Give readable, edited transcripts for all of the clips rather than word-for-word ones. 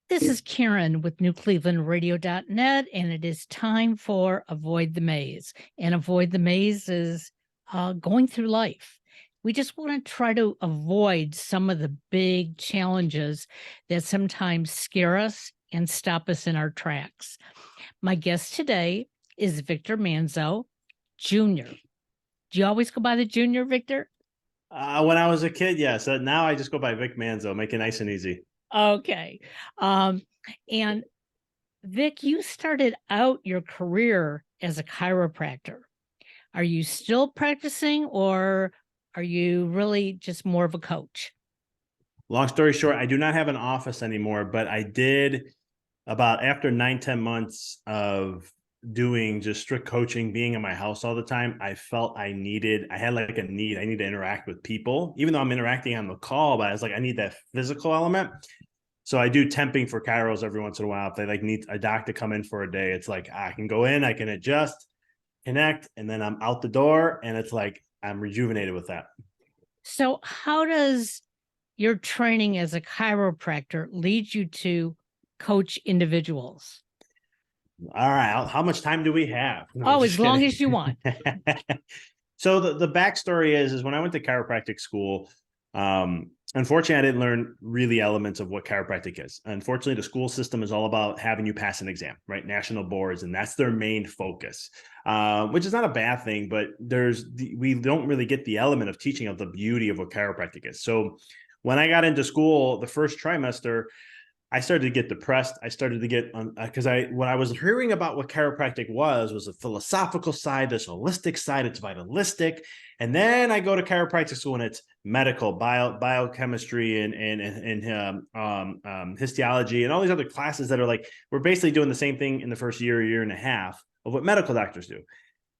This is Karen with newclevelandradio.net, and it is time for Avoid the Maze. And Avoid the Maze is going through life. We just want to try to avoid some of the big challenges that sometimes scare us and stop us in our tracks. My guest today is Victor Manzo, Jr. Do you always go by the Junior, Victor? When I was a kid, yes. Now I just go by Vic Manzo, make it nice and easy. Okay. And Vic, you started out your career as a chiropractor. Are you still practicing, or are you really just more of a coach? Long story short, I do not have an office anymore, but I did about after 9-10 months of doing just strict coaching, being in my house all the time. I felt I had like a need. I need to interact with people, even though I'm interacting on the call, but I was like, I need that physical element. So I do temping for chiros every once in a while. If they like need a doc to come in for a day, it's like I can go in, I can adjust, connect, and then I'm out the door, and it's like I'm rejuvenated with that. So how does your training as a chiropractor lead you to coach individuals? All right, how much time do we have? No, I'm Oh, just as long kidding. as you want. So the backstory is when I went to chiropractic school, unfortunately, I didn't learn really elements of what chiropractic is. Unfortunately, the school system is all about having you pass an exam, right? National boards, and that's their main focus, which is not a bad thing, but we don't really get the element of teaching of the beauty of what chiropractic is. So when I got into school, the first trimester, I started to get depressed. I started to get because what I was hearing about what chiropractic was a philosophical side, this holistic side, it's vitalistic, and then I go to chiropractic school and it's medical, biochemistry, and histology, and all these other classes that are like we're basically doing the same thing in the first year and a half of what medical doctors do.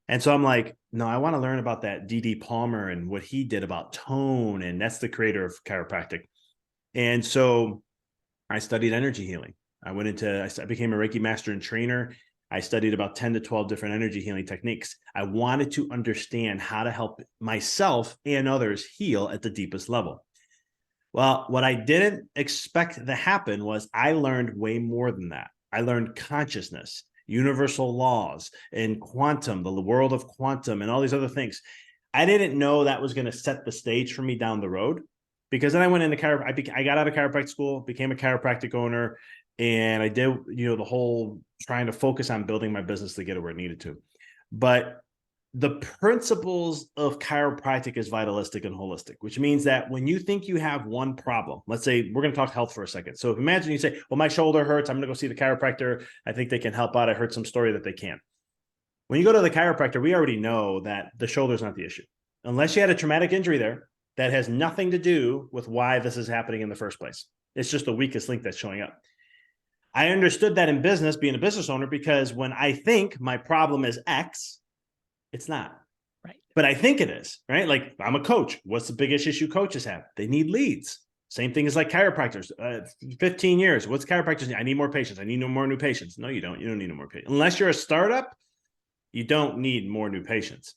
And so I'm like, no, I want to learn about that D.D. Palmer and what he did about tone, and that's the creator of chiropractic. And so I studied energy healing. I became a Reiki master and trainer. I studied about 10 to 12 different energy healing techniques. I wanted to understand how to help myself and others heal at the deepest level. Well, what I didn't expect to happen was I learned way more than that. I learned consciousness, universal laws, and quantum, the world of quantum, and all these other things. I didn't know that was going to set the stage for me down the road, because then I went into I got out of chiropractic school, became a chiropractic owner, and I did, the whole trying to focus on building my business to get it where it needed to. But the principles of chiropractic is vitalistic and holistic, which means that when you think you have one problem, let's say we're going to talk health for a second. So imagine you say, well, my shoulder hurts. I'm going to go see the chiropractor. I think they can help out. I heard some story that they can. When you go to the chiropractor, we already know that the shoulder is not the issue. Unless you had a traumatic injury there, that has nothing to do with why this is happening in the first place. It's just the weakest link that's showing up. I understood that in business, being a business owner, because when I think my problem is X, it's not. Right. But I think it is, right? Like I'm a coach. What's the biggest issue coaches have? They need leads. Same thing as like chiropractors. 15 years. What's chiropractors need? I need more patients. I need no more new patients. No, you don't. You don't need no more patients. Unless you're a startup, you don't need more new patients.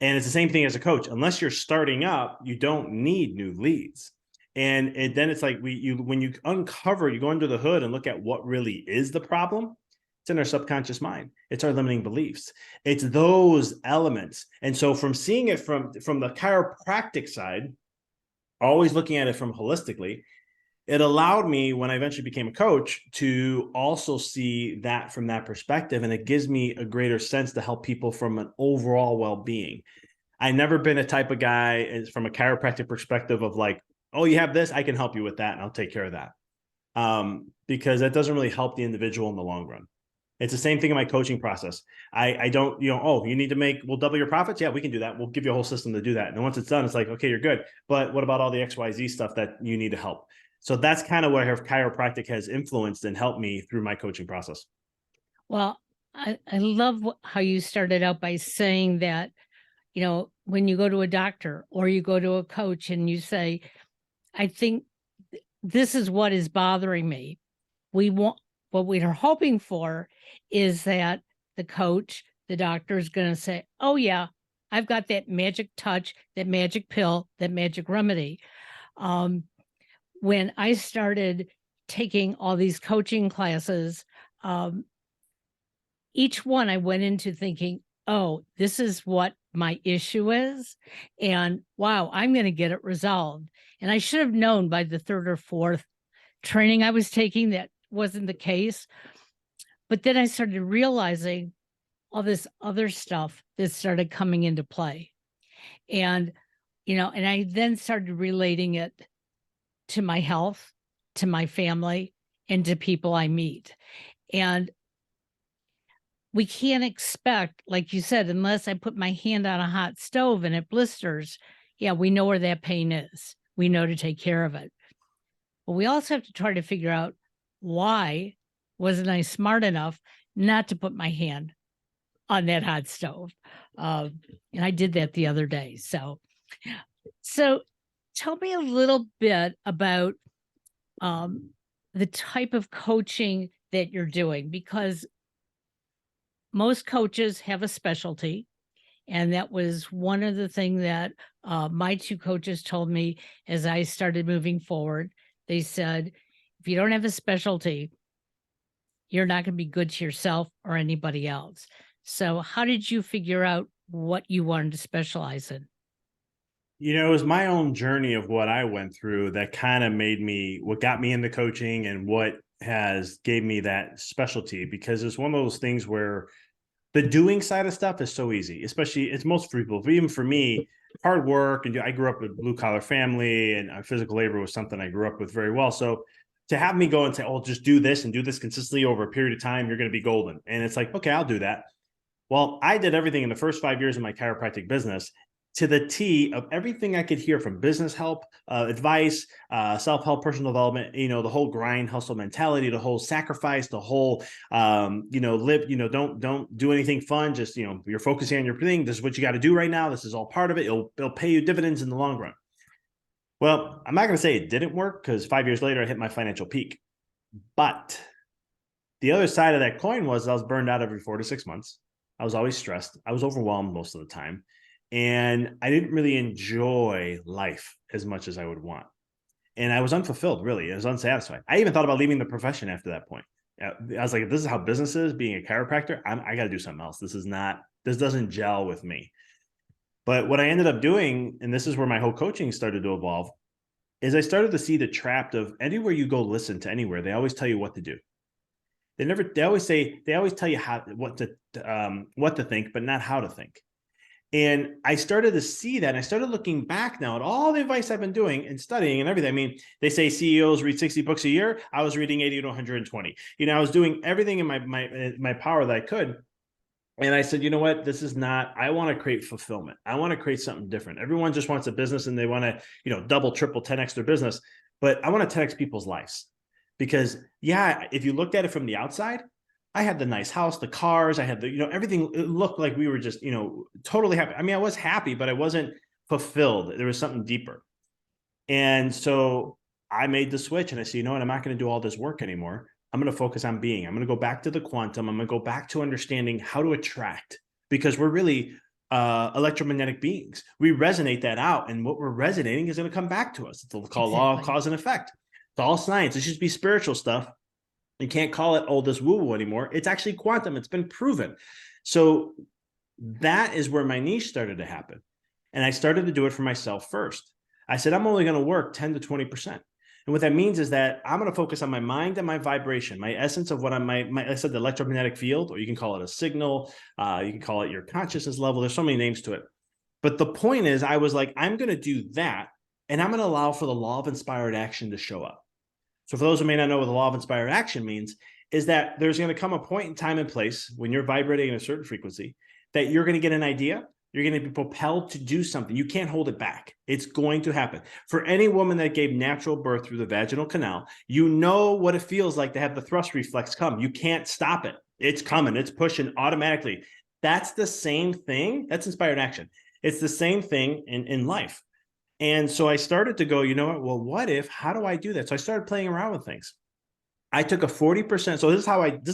And it's the same thing as a coach. Unless you're starting up, you don't need new leads. And then it's like when you uncover, you go under the hood and look at what really is the problem. It's in our subconscious mind. It's our limiting beliefs. It's those elements. And so from seeing it from the chiropractic side, always looking at it from holistically, it allowed me, when I eventually became a coach, to also see that from that perspective. And it gives me a greater sense to help people from an overall well-being. I've never been a type of guy from a chiropractic perspective of like, oh, you have this, I can help you with that, and I'll take care of that. Because that doesn't really help the individual in the long run. It's the same thing in my coaching process. I don't, oh, you need to we'll double your profits. Yeah, we can do that. We'll give you a whole system to do that. And once it's done, it's like, okay, you're good. But what about all the XYZ stuff that you need to help? So that's kind of where chiropractic has influenced and helped me through my coaching process. Well, I love how you started out by saying that, when you go to a doctor or you go to a coach and you say, I think this is what is bothering me. What we are hoping for is that the coach, the doctor is going to say, oh yeah, I've got that magic touch, that magic pill, that magic remedy. When I started taking all these coaching classes, um, each one I went into thinking, oh, this is what my issue is. And wow, I'm going to get it resolved. And I should have known by the third or fourth training I was taking that wasn't the case. But then I started realizing all this other stuff that started coming into play. And, and I then started relating it to my health, to my family, and to people I meet. And we can't expect, like you said, unless I put my hand on a hot stove and it blisters, yeah, we know where that pain is. We know to take care of it. But we also have to try to figure out, why wasn't I smart enough not to put my hand on that hot stove? And I did that the other day. So tell me a little bit about the type of coaching that you're doing, because most coaches have a specialty. And that was one of the things that my two coaches told me as I started moving forward. They said, if you don't have a specialty, you're not going to be good to yourself or anybody else. So how did you figure out what you wanted to specialize in? It was my own journey of what I went through that kind of what got me into coaching and what gave me that specialty, because it's one of those things where the doing side of stuff is so easy, especially it's most for people, but even for me, hard work. And I grew up with a blue collar family, and physical labor was something I grew up with very well. So to have me go and say, oh, just do this and do this consistently over a period of time, you're going to be golden. And it's like, okay, I'll do that. Well, I did everything in the first 5 years of my chiropractic business to the T of everything I could hear from business help, advice, self-help, personal development, the whole grind hustle mentality, the whole sacrifice, the whole, live, don't do anything fun. Just, you're focusing on your thing. This is what you got to do right now. This is all part of it. It'll pay you dividends in the long run. Well, I'm not going to say it didn't work, because 5 years later, I hit my financial peak. But the other side of that coin was I was burned out every 4 to 6 months. I was always stressed. I was overwhelmed most of the time. And I didn't really enjoy life as much as I would want. And I was unfulfilled, really. I was unsatisfied. I even thought about leaving the profession after that point. I was like, if this is how business is, being a chiropractor, I got to do something else. This doesn't gel with me. But what I ended up doing, and this is where my whole coaching started to evolve, is I started to see the trap of anywhere you go, listen to anywhere, they always tell you what to do. They always tell you what to think, but not how to think. And I started to see that. And I started looking back now at all the advice I've been doing and studying and everything. I mean, they say CEOs read 60 books a year. I was reading 80 to 120. I was doing everything in my power that I could. And I said, you know what? This is not, I want to create fulfillment. I want to create something different. Everyone just wants a business and they want to, double, triple, 10x their business. But I want to 10x people's lives. Because if you looked at it from the outside, I had the nice house, the cars, I had everything. It looked like we were just, totally happy. I mean, I was happy, but I wasn't fulfilled. There was something deeper. And so I made the switch and I said, you know what? I'm not going to do all this work anymore. I'm going to focus on being. I'm going to go back to the quantum. I'm going to go back to understanding how to attract, because we're really electromagnetic beings. We resonate that out, and what we're resonating is going to come back to us. It's called law of cause and effect. It's all science. It should be spiritual stuff. You can't call it, oh, this woo-woo anymore. It's actually quantum. It's been proven. So that is where my niche started to happen. And I started to do it for myself first. I said, I'm only going to work 10 to 20%. And what that means is that I'm going to focus on my mind and my vibration, my essence of what I said, the electromagnetic field, or you can call it a signal. You can call it your consciousness level. There's so many names to it. But the point is, I was like, I'm going to do that. And I'm going to allow for the law of inspired action to show up. So for those who may not know what the law of inspired action means, is that there's going to come a point in time and place when you're vibrating at a certain frequency that you're going to get an idea. You're going to be propelled to do something. You can't hold it back. It's going to happen. For any woman that gave natural birth through the vaginal canal, you know what it feels like to have the thrust reflex come. You can't stop it. It's coming. It's pushing automatically. That's the same thing. That's inspired action. It's the same thing in life. And so I started to go, you know what? Well, how do I do that? So I started playing around with things. I took a 40%. So this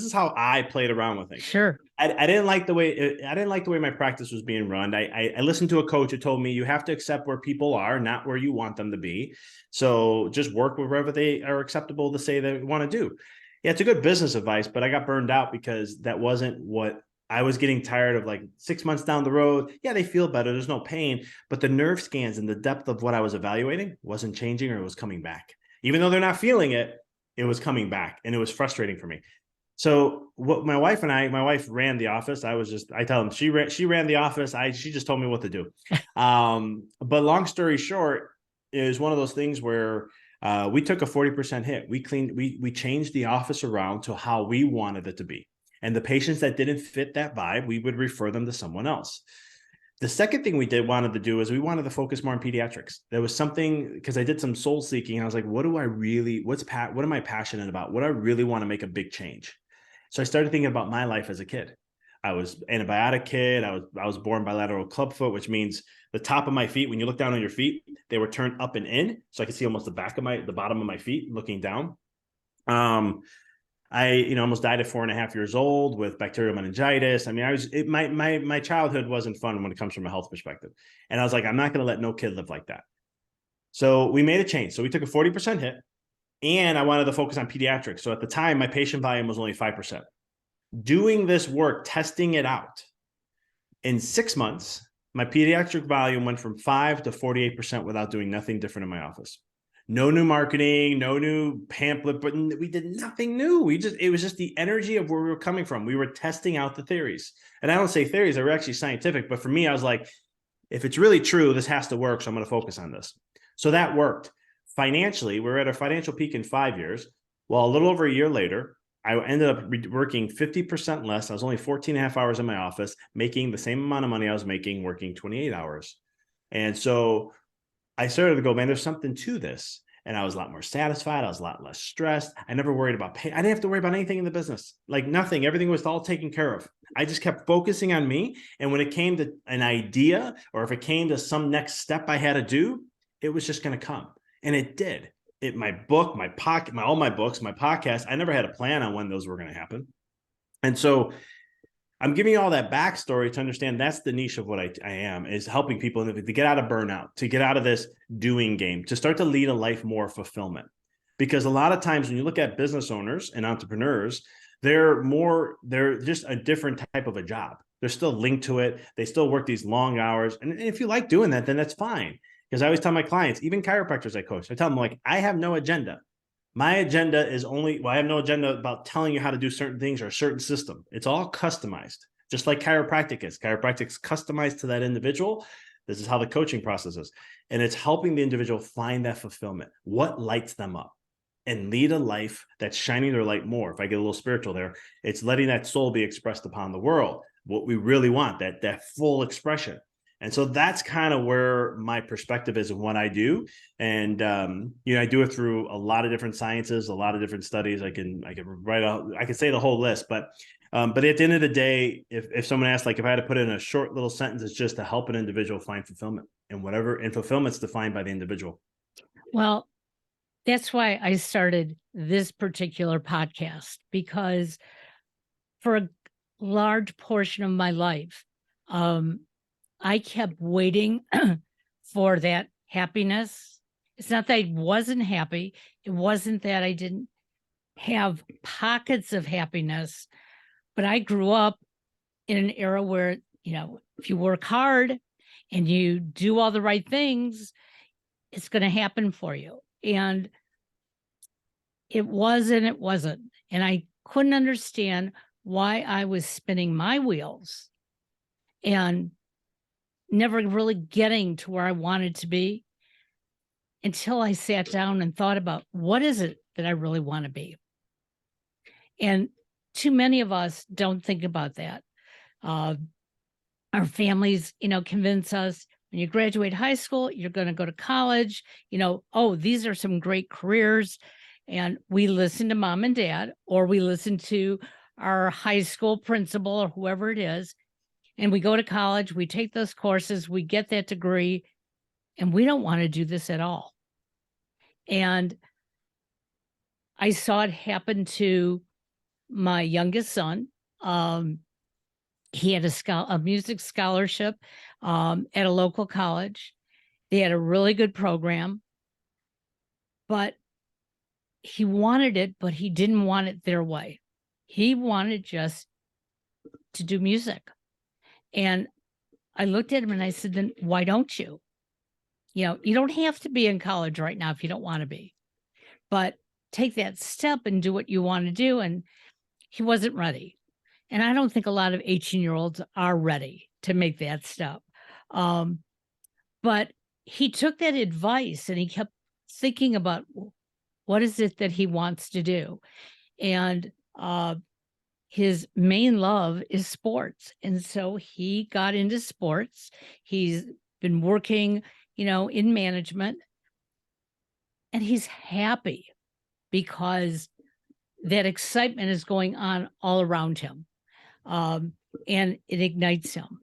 is how I played around with things. Sure. I didn't like the way my practice was being run. I listened to a coach who told me you have to accept where people are, not where you want them to be. So just work wherever they are acceptable to say they want to do. Yeah, it's a good business advice, but I got burned out because that wasn't what I was getting tired of. Like 6 months down the road, yeah, they feel better. There's no pain, but the nerve scans and the depth of what I was evaluating wasn't changing, or it was coming back. Even though they're not feeling it, it was coming back, and it was frustrating for me. So what my wife ran the office. I tell them she ran the office. She just told me what to do. But long story short, is one of those things where we took a 40% hit. We changed the office around to how we wanted it to be. And the patients that didn't fit that vibe, we would refer them to someone else. The second thing wanted to do is we wanted to focus more on pediatrics. There was something, because I did some soul seeking. And I was like, what am I passionate about? What do I really want to make a big change? So I started thinking about my life as a kid. I was antibiotic kid. I was born bilateral clubfoot, which means the top of my feet, when you look down on your feet, they were turned up and in. So I could see almost the bottom of my feet looking down. I almost died at 4.5 years old with bacterial meningitis. I mean, my childhood wasn't fun when it comes from a health perspective. And I was like, I'm not going to let no kid live like that. So we made a change. So we took a 40% hit, and I wanted to focus on pediatrics. So at the time, my patient volume was only 5%. Doing this work, testing it out, in 6 months, my pediatric volume went from 5 to 48% without doing nothing different in my office. No new marketing, no new pamphlet, but we did nothing new. It was just the energy of where we were coming from. We were testing out the theories. And I don't say theories, they were actually scientific. But for me, I was like, if it's really true, this has to work. So I'm going to focus on this. So that worked. Financially, we're at a financial peak in 5 years. Well, a little over a year later, I ended up working 50% less. I was only 14 and a half hours in my office, making the same amount of money I was making working 28 hours. And so I started to go, man, there's something to this. And I was a lot more satisfied. I was a lot less stressed. I never worried about pay. I didn't have to worry about anything in the business, like nothing. Everything was all taken care of. I just kept focusing on me. And when it came to an idea, or if it came to some next step I had to do, it was just going to come. And it did. My book, my pocket, all my books, my podcast, I never had a plan on when those were going to happen. And so I'm giving you all that backstory to understand that's the niche of what I am, is helping people to get out of burnout, to get out of this doing game, to start to lead a life more fulfillment. Because a lot of times when you look at business owners and entrepreneurs, they're just a different type of a job. They're still linked to it. They still work these long hours. And if you like doing that, then that's fine. Because I always tell my clients, even chiropractors I coach, I tell them, like, I have no agenda. My agenda is I have no agenda about telling you how to do certain things or a certain system. It's all customized, just like chiropractic is. Chiropractic's customized to that individual. This is how the coaching process is. And it's helping the individual find that fulfillment, what lights them up, and lead a life that's shining their light more. If I get a little spiritual there, it's letting that soul be expressed upon the world, what we really want, that full expression. And so that's kind of where my perspective is of what I do. And, I do it through a lot of different sciences, a lot of different studies. I can say the whole list, but at the end of the day, if someone asks, like, if I had to put in a short little sentence, it's just to help an individual find fulfillment, and fulfillment's defined by the individual. Well, that's why I started this particular podcast, because for a large portion of my life, I kept waiting for that happiness. It's not that I wasn't happy. It wasn't that I didn't have pockets of happiness, but I grew up in an era where, if you work hard and you do all the right things, it's going to happen for you. And it wasn't. And I couldn't understand why I was spinning my wheels and never really getting to where I wanted to be, until I sat down and thought about, what is it that I really want to be? And too many of us don't think about that. Our families, convince us, when you graduate high school, you're going to go to college, oh, these are some great careers. And we listen to mom and dad, or we listen to our high school principal or whoever it is. And we go to college, we take those courses, we get that degree, and we don't want to do this at all. And I saw it happen to my youngest son. He had a music scholarship at a local college. They had a really good program, but he wanted it, but he didn't want it their way. He wanted just to do music. And I looked at him and I said, then why don't you? You don't have to be in college right now if you don't want to be, but take that step and do what you want to do. And he wasn't ready. And I don't think a lot of 18-year-olds are ready to make that step. But he took that advice and he kept thinking about what is it that he wants to do. And his main love is sports. And so he got into sports. He's been working, in management. And he's happy because that excitement is going on all around him. And it ignites him.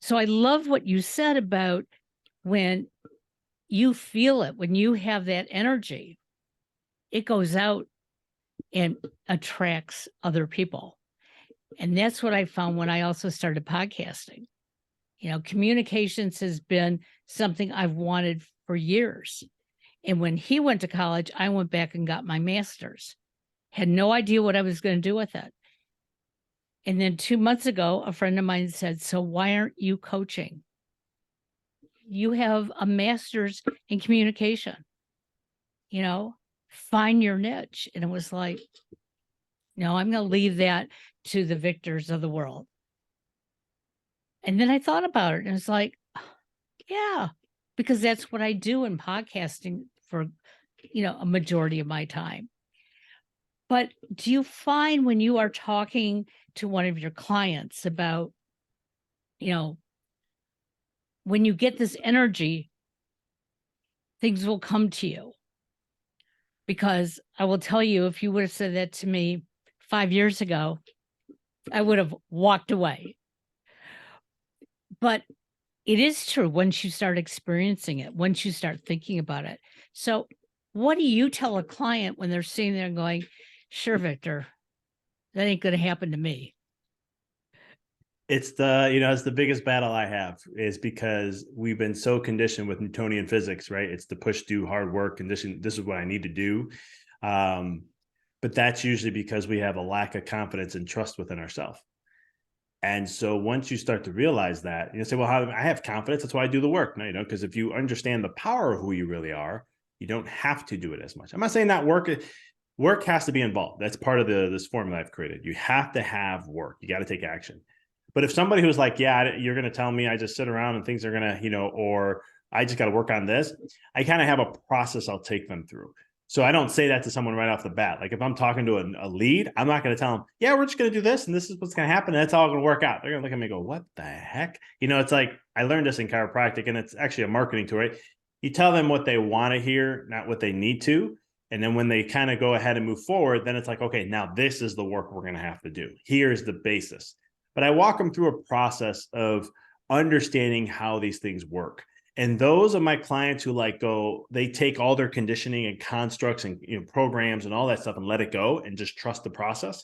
So I love what you said about when you feel it, when you have that energy, it goes out and attracts other people. And that's what I found when I also started podcasting. Communications has been something I've wanted for years. And when he went to college, I went back and got my master's. Had no idea what I was going to do with it. And then 2 months ago, a friend of mine said, so why aren't you coaching? You have a master's in communication, find your niche. And it was like, no, I'm going to leave that to the victors of the world. And then I thought about it and it's like, yeah, because that's what I do in podcasting for, a majority of my time. But do you find when you are talking to one of your clients about, when you get this energy, things will come to you? Because I will tell you, if you would have said that to me 5 years ago, I would have walked away. But it is true once you start experiencing it, once you start thinking about it. So what do you tell a client when they're sitting there and going, sure, Victor, that ain't going to happen to me? It's the biggest battle I have is because we've been so conditioned with Newtonian physics, right? It's the push, do hard work, condition. This is what I need to do. But that's usually because we have a lack of confidence and trust within ourselves. And so once you start to realize that, you say, well, I have confidence. That's why I do the work. No, because if you understand the power of who you really are, you don't have to do it as much. I'm not saying that work has to be involved. That's part of this formula I've created. You have to have work. You got to take action. But if somebody who's like, yeah, you're going to tell me I just sit around and things are going to, or I just got to work on this, I kind of have a process I'll take them through. So I don't say that to someone right off the bat. Like if I'm talking to a lead, I'm not going to tell them, yeah, we're just going to do this and this is what's going to happen. And that's all going to work out. They're going to look at me and go, what the heck? It's like, I learned this in chiropractic and it's actually a marketing tool, right? You tell them what they want to hear, not what they need to. And then when they kind of go ahead and move forward, then it's like, okay, now this is the work we're going to have to do. Here's the basis. But I walk them through a process of understanding how these things work. And those are my clients who they take all their conditioning and constructs and programs and all that stuff and let it go and just trust the process.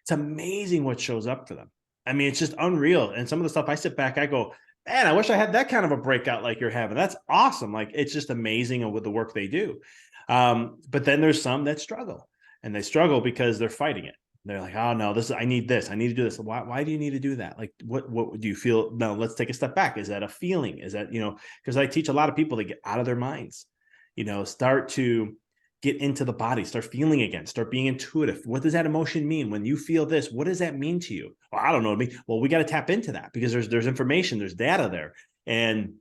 It's amazing what shows up for them. I mean, it's just unreal. And some of the stuff I sit back, I go, man, I wish I had that kind of a breakout like you're having. That's awesome. Like, it's just amazing with the work they do. But then there's some that struggle, and they struggle because they're fighting it. They're like, oh no, I need this. I need to do this. Why do you need to do that? Like, what do you feel? No, let's take a step back. Is that a feeling? Is that, because I teach a lot of people to get out of their minds, start to get into the body, start feeling again, start being intuitive. What does that emotion mean? When you feel this, what does that mean to you? Well, I don't know what it means. Well, we got to tap into that because there's information, there's data there. And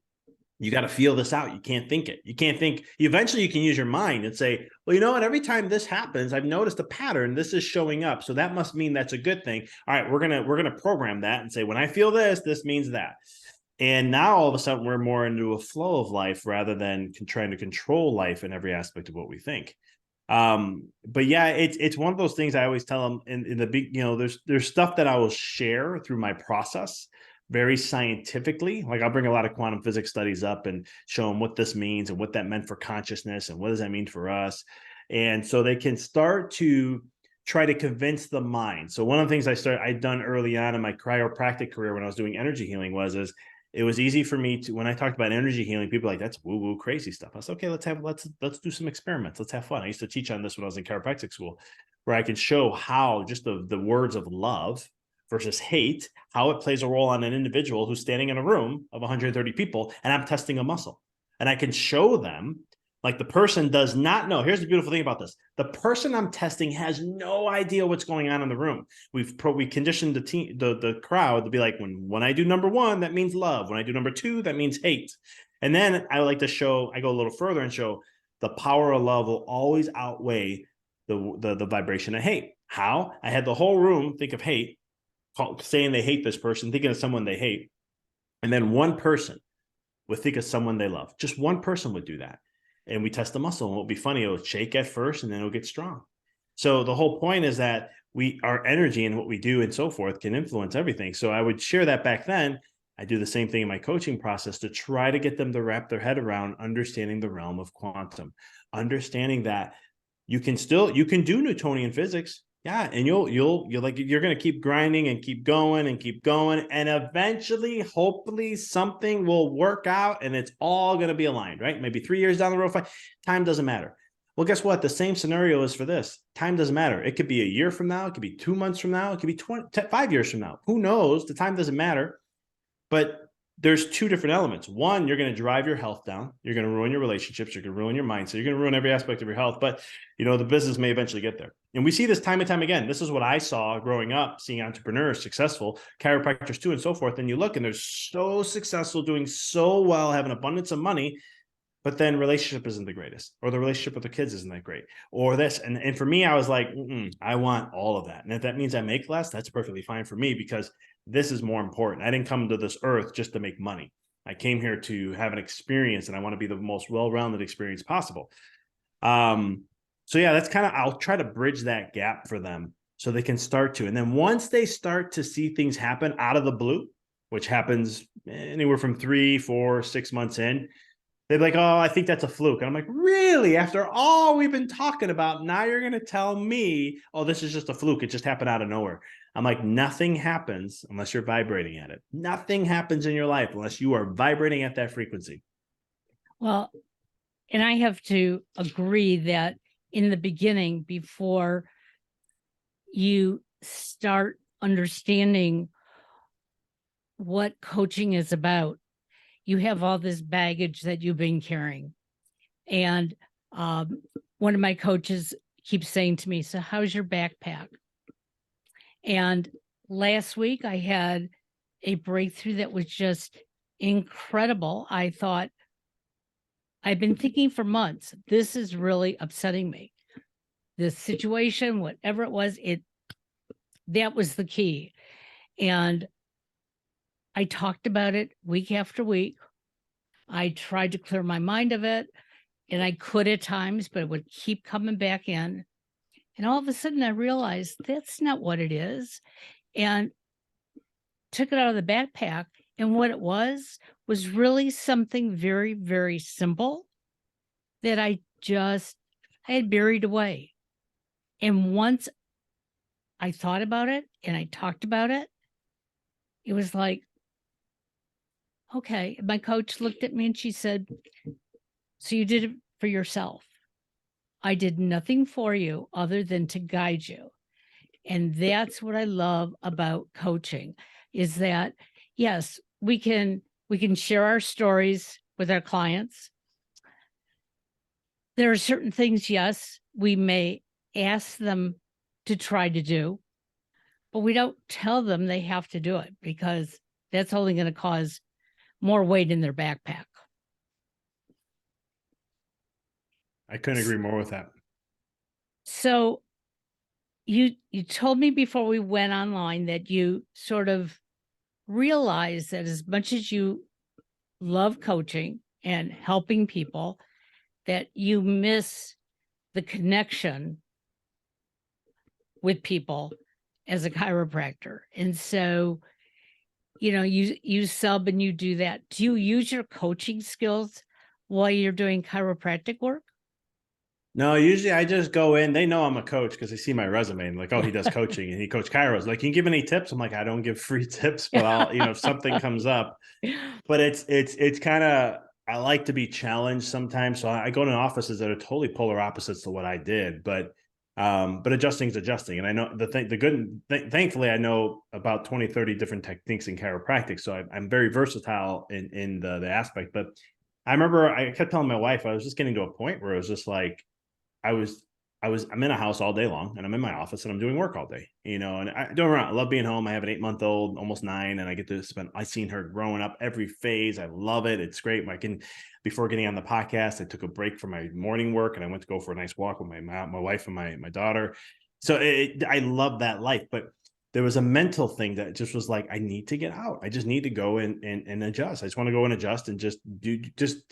you got to feel this out. You can't think it. You can't think. Eventually, you can use your mind and say, well, you know what? Every time this happens, I've noticed a pattern. This is showing up. So that must mean that's a good thing. All right, we're gonna program that and say, when I feel this means that. And now all of a sudden, we're more into a flow of life rather than trying to control life in every aspect of what we think. But yeah, it's one of those things I always tell them in the big. There's stuff that I will share through my process very scientifically. Like I'll bring a lot of quantum physics studies up and show them what this means and what that meant for consciousness and what does that mean for us. And so they can start to try to convince the mind. So one of the things I'd done early on in my chiropractic career when I was doing energy healing is it was easy for me to, when I talked about energy healing, people were like, that's woo woo crazy stuff. I said, okay, let's do some experiments. Let's have fun. I used to teach on this when I was in chiropractic school, where I can show how just the words of love versus hate, how it plays a role on an individual who's standing in a room of 130 people and I'm testing a muscle. And I can show them, like, the person does not know. Here's the beautiful thing about this. The person I'm testing has no idea what's going on in the room. We conditioned the crowd to be like, when I do number one, that means love. When I do number two, that means hate. And then I like to show, I go a little further and show the power of love will always outweigh the vibration of hate. How? I had the whole room think of hate, saying they hate this person, thinking of someone they hate. And then one person would think of someone they love. Just one person would do that. And we test the muscle, and it'll be funny. It'll shake at first and then it'll get strong. So the whole point is that our energy and what we do and so forth can influence everything. So I would share that back then. I do the same thing in my coaching process to try to get them to wrap their head around understanding the realm of quantum, understanding that you can do Newtonian physics. Yeah. And you're going to keep grinding and keep going. And eventually, hopefully something will work out and it's all going to be aligned, right? Maybe 3 years down the road, time doesn't matter. Well, guess what? The same scenario is for this. Time doesn't matter. It could be a year from now. It could be 2 months from now. It could be 5 years from now. Who knows? The time doesn't matter. But there's two different elements. One, you're going to drive your health down. You're going to ruin your relationships. You're going to ruin your mindset. You're going to ruin every aspect of your health. But, the business may eventually get there. And we see this time and time again. This is what I saw growing up, seeing entrepreneurs successful, chiropractors too, and so forth. And you look and they're so successful, doing so well, having abundance of money, but then relationship isn't the greatest, or the relationship with the kids isn't that great, or this. And for me, I was like, I want all of that. And if that means I make less, that's perfectly fine for me, because this is more important. I didn't come to this earth just to make money. I came here to have an experience, and I want to be the most well-rounded experience possible. So yeah, that's kind of, I'll try to bridge that gap for them so they can start to. And then once they start to see things happen out of the blue, which happens anywhere from 3, 4, 6 months in, they're like, oh, I think that's a fluke. And I'm like, really? After all we've been talking about, now you're going to tell me, oh, this is just a fluke. It just happened out of nowhere. I'm like, nothing happens unless you're vibrating at it. Nothing happens in your life unless you are vibrating at that frequency. Well, and I have to agree that in the beginning, before you start understanding what coaching is about, you have all this baggage that you've been carrying. And one of my coaches keeps saying to me, so how's your backpack? And last week I had a breakthrough that was just incredible. I thought, I've been thinking for months, this is really upsetting me. This situation, whatever it was, that was the key. And I talked about it week after week. I tried to clear my mind of it, and I could at times, but it would keep coming back in. And all of a sudden I realized that's not what it is. And took it out of the backpack. And what it was really something very, very simple that I had buried away. And once I thought about it and I talked about it, it was like, okay. My coach looked at me and she said, so you did it for yourself. I did nothing for you other than to guide you. And that's what I love about coaching, is that, yes, we can share our stories with our clients. There are certain things, yes, we may ask them to try to do, but we don't tell them they have to do it, because that's only going to cause more weight in their backpack. I couldn't agree more with that. So you told me before we went online that you sort of realized that as much as you love coaching and helping people, that you miss the connection with people as a chiropractor. And so, you sub and you do that. Do you use your coaching skills while you're doing chiropractic work? No, usually I just go in. They know I'm a coach because they see my resume and like, oh, he does coaching and he coach chiros. Like, can you give any tips? I'm like, I don't give free tips, but I'll, if something comes up. But it's kind of, I like to be challenged sometimes. So I go to offices that are totally polar opposites to what I did, but adjusting is adjusting. And I know thankfully I know about 20, 30 different techniques in chiropractic. So I'm very versatile in the aspect. But I remember I kept telling my wife, I was just getting to a point where it was just like, I was I'm in a house all day long and I'm in my office and I'm doing work all day, and I don't around. I love being home. I have an 8-month-old, almost 9, and I get to spend, I seen her growing up every phase. I love it. It's great. Before getting on the podcast, I took a break from my morning work and I went to go for a nice walk with my wife and my daughter. So I love that life, but there was a mental thing that just was like, I need to get out. I just need to go and adjust. I just want to go and adjust and just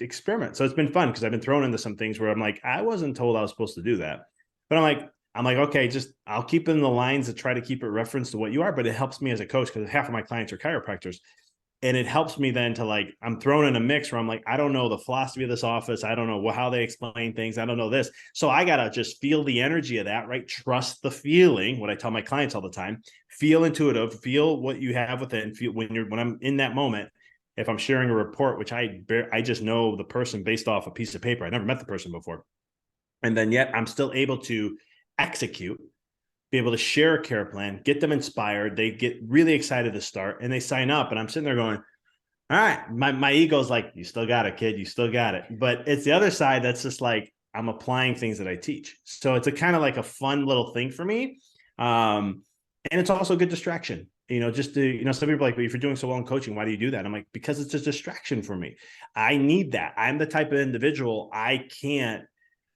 experiment. So it's been fun because I've been thrown into some things where I'm like, I wasn't told I was supposed to do that. But I'm like, okay, just I'll keep in the lines to try to keep it referenced to what you are. But it helps me as a coach because half of my clients are chiropractors. And it helps me then to like, I'm thrown in a mix where I'm like, I don't know the philosophy of this office. I don't know how they explain things. I don't know this. So I got to just feel the energy of that, right? Trust the feeling, what I tell my clients all the time, feel intuitive, feel what you have with it. And feel when I'm in that moment, if I'm sharing a report, which I just know the person based off a piece of paper. I never met the person before. And then yet I'm still able to execute, be able to share a care plan, get them inspired. They get really excited to start and they sign up. And I'm sitting there going, all right, my ego's like, you still got it, kid. You still got it. But it's the other side that's just like, I'm applying things that I teach. So it's a kind of like a fun little thing for me. And it's also a good distraction. Just to, some people are like, well, if you're doing so well in coaching, why do you do that? I'm like, because it's a distraction for me. I need that. I'm the type of individual, I can't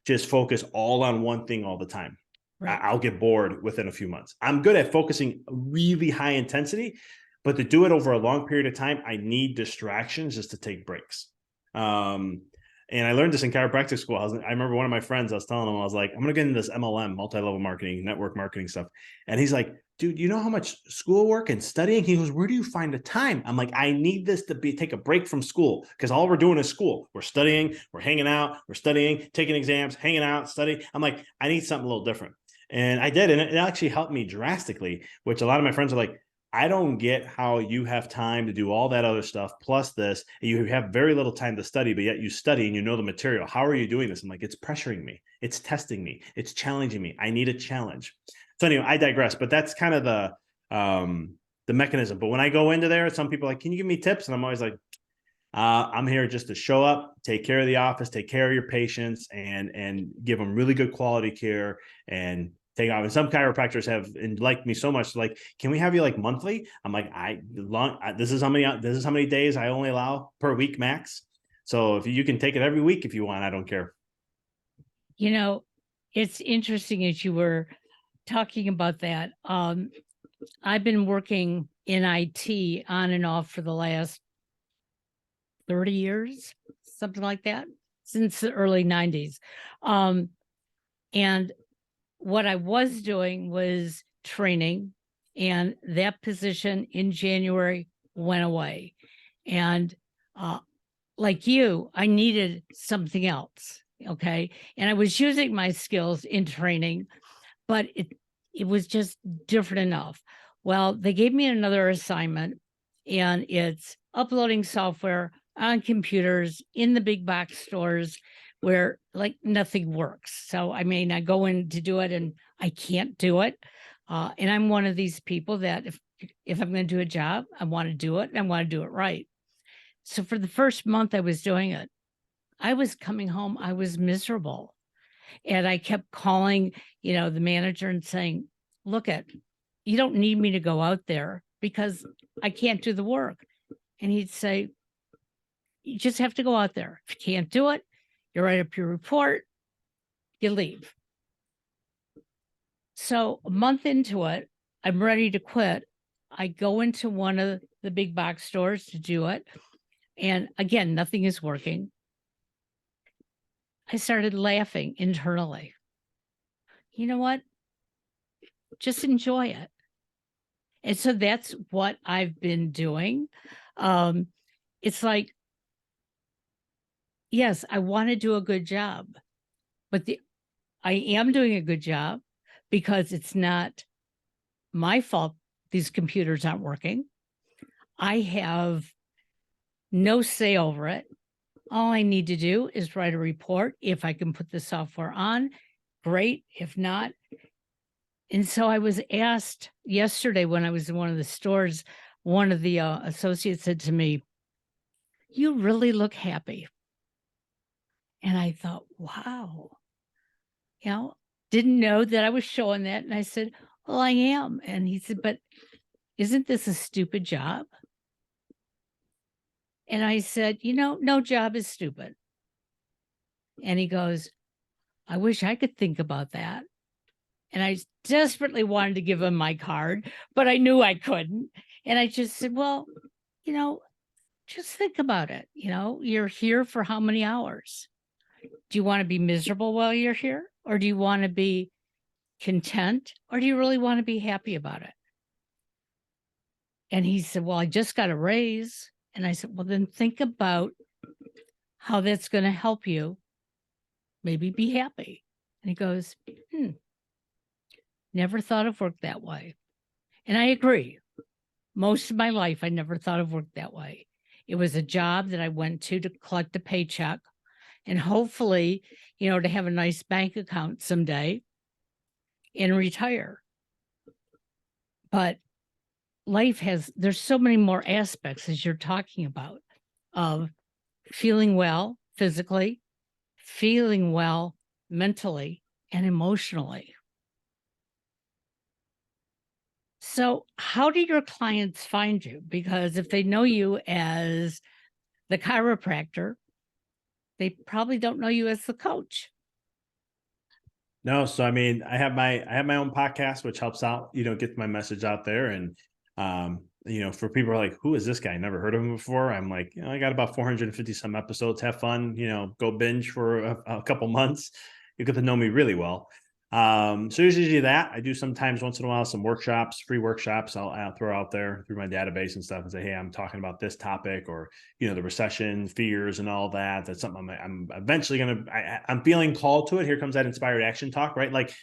just focus all on one thing all the time. Right. I'll get bored within a few months. I'm good at focusing really high intensity, but to do it over a long period of time, I need distractions just to take breaks. And I learned this in chiropractic school. I remember one of my friends, I was telling him, I was like, I'm going to get into this MLM, multi-level marketing, network marketing stuff. And he's like, dude, you know how much schoolwork and studying? He goes, where do you find the time? I'm like, I need this to take a break from school because all we're doing is school. We're studying, we're hanging out, we're studying, taking exams, hanging out, studying. I'm like, I need something a little different. And I did. And it actually helped me drastically, which a lot of my friends are like, I don't get how you have time to do all that other stuff plus this. And you have very little time to study, but yet you study and you know the material. How are you doing this? I'm like, it's pressuring me. It's testing me. It's challenging me. I need a challenge. So anyway, I digress, but that's kind of the mechanism. But when I go into there, some people are like, can you give me tips? And I'm always like, I'm here just to show up, take care of the office, take care of your patients, and give them really good quality care and take off. And some chiropractors have and liked me so much, like, can we have you like monthly? I'm like, this is how many days I only allow per week max. So if you can take it every week if you want, I don't care. It's interesting as you were talking about that. I've been working in IT on and off for the last 30 years, something like that, since the early 90s. And what I was doing was training, and that position in January went away. And like you, I needed something else. Okay. And I was using my skills in training, but it was just different enough. Well, they gave me another assignment, and it's uploading software on computers in the big box stores where like nothing works. So I mean, I go in to do it and I can't do it. And I'm one of these people that if I'm going to do a job, I want to do it and I want to do it right. So for the first month I was doing it, I was coming home, I was miserable. And I kept calling, the manager and saying, look you don't need me to go out there because I can't do the work. And he'd say, you just have to go out there. If you can't do it, you write up your report, you leave. So a month into it, I'm ready to quit. I go into one of the big box stores to do it. And again, nothing is working. I started laughing internally. You know what? Just enjoy it. And so that's what I've been doing. It's like, yes, I want to do a good job, but I am doing a good job because it's not my fault these computers aren't working. I have no say over it. All I need to do is write a report. If I can put the software on, great. If not, and so I was asked yesterday when I was in one of the stores, one of the associates said to me, "You really look happy." And I thought, wow, didn't know that I was showing that. And I said, "Well, I am." And he said, "But isn't this a stupid job?" And I said, "No job is stupid." And he goes, "I wish I could think about that." And I desperately wanted to give him my card, but I knew I couldn't. And I just said, "Well, you know, just think about it. You're here for how many hours? Do you want to be miserable while you're here? Or do you want to be content? Or do you really want to be happy about it?" And he said, "Well, I just got a raise." And I said, "Well, then think about how that's going to help you maybe be happy." And he goes, "Never thought of work that way." And I agree. Most of my life, I never thought of work that way. It was a job that I went to collect a paycheck and hopefully, to have a nice bank account someday and retire. But there's so many more aspects, as you're talking about, of feeling well physically, feeling well mentally and emotionally. So how do your clients find you? Because if they know you as the chiropractor, they probably don't know you as the coach. No, so I mean, I have my own podcast, which helps out, get my message out there. And for people who are like, who is this guy? Never heard of him before. I'm like, I got about 450 some episodes. Have fun, go binge for a couple months. You get to know me really well. So there's usually that. I do sometimes once in a while some workshops, free workshops. I'll throw out there through my database and stuff and say, hey, I'm talking about this topic, or the recession fears and all that. That's something I'm eventually I'm feeling called to it. Here comes that inspired action talk, right? Like,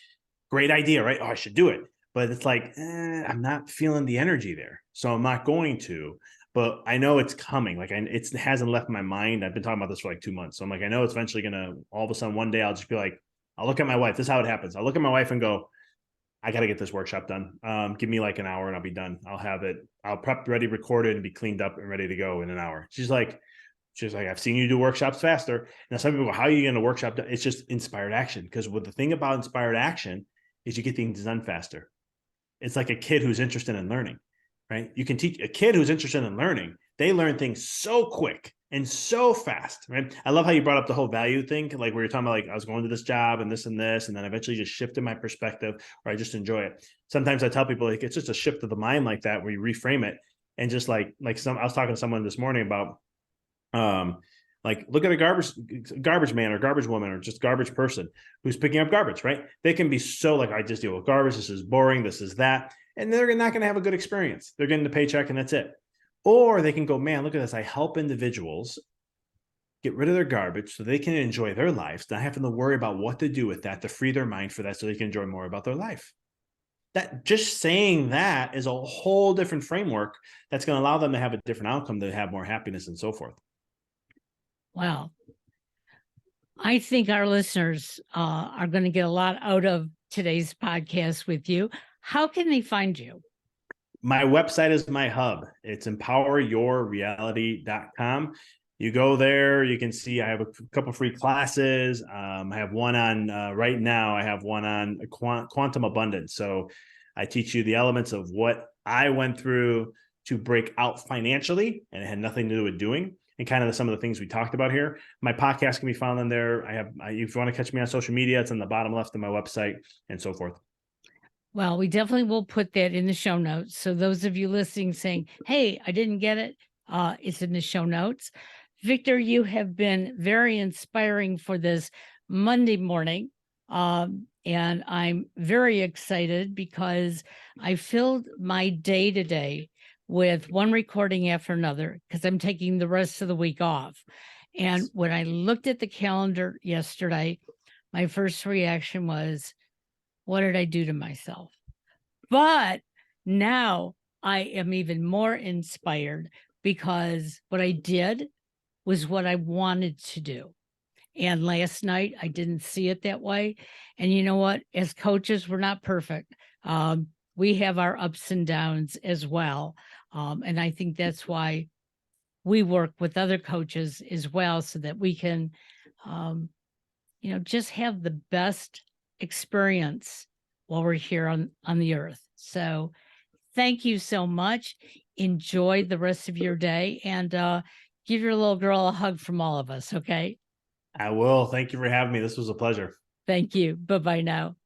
great idea, right? Oh, I should do it. But it's like, I'm not feeling the energy there, so I'm not going to. But I know it's coming. Like, it hasn't left my mind. I've been talking about this for like 2 months, so I'm like, I know it's eventually gonna. All of a sudden, one day, I'll just be like, I'll look at my wife. This is how it happens. I'll look at my wife and go, I got to get this workshop done. Give me like an hour and I'll be done. I'll have it. I'll prep ready, recorded, and be cleaned up and ready to go in an hour. She's like, I've seen you do workshops faster. Now, some people go, how are you going to workshop? It's just inspired action. Because what the thing about inspired action is you get things done faster. It's like a kid who's interested in learning, right? You can teach a kid who's interested in learning. They learn things so quick and so fast, right? I love how you brought up the whole value thing. Like, we were talking about, like, I was going to this job and this, and then eventually just shifted my perspective, or I just enjoy it. Sometimes I tell people, like, it's just a shift of the mind like that, where you reframe it. And just I was talking to someone this morning about, like, look at a garbage man or garbage woman or just garbage person who's picking up garbage, right? They can be so like, I just deal with garbage. This is boring. This is that. And they're not going to have a good experience. They're getting the paycheck and that's it. Or they can go, man, look at this. I help individuals get rid of their garbage so they can enjoy their lives, not having to worry about what to do with that, to free their mind for that so they can enjoy more about their life. That, just saying that, is a whole different framework that's going to allow them to have a different outcome, to have more happiness and so forth. Wow. I think our listeners are going to get a lot out of today's podcast with you. How can they find you? My website is my hub. It's empoweryourreality.com. You go there, you can see I have a couple free classes. I have one on right now. I have one on quantum abundance. So I teach you the elements of what I went through to break out financially, and it had nothing to do with doing, and kind of some of the things we talked about here. My podcast can be found in there. If you want to catch me on social media, it's on the bottom left of my website and so forth. Well, we definitely will put that in the show notes. So those of you listening saying, hey, I didn't get it, it's in the show notes. Victor, you have been very inspiring for this Monday morning. And I'm very excited because I filled my day today with one recording after another, because I'm taking the rest of the week off. And when I looked at the calendar yesterday, my first reaction was, what did I do to myself? But now I am even more inspired because what I did was what I wanted to do. And last night I didn't see it that way. And you know what? As coaches, we're not perfect. We have our ups and downs as well. And I think that's why we work with other coaches as well, so that we can, um, just have the best experience while we're here on the earth. So thank you so much. Enjoy the rest of your day, and give your little girl a hug from all of us. Okay. I will. Thank you for having me. This was a pleasure. Thank you. Bye bye now.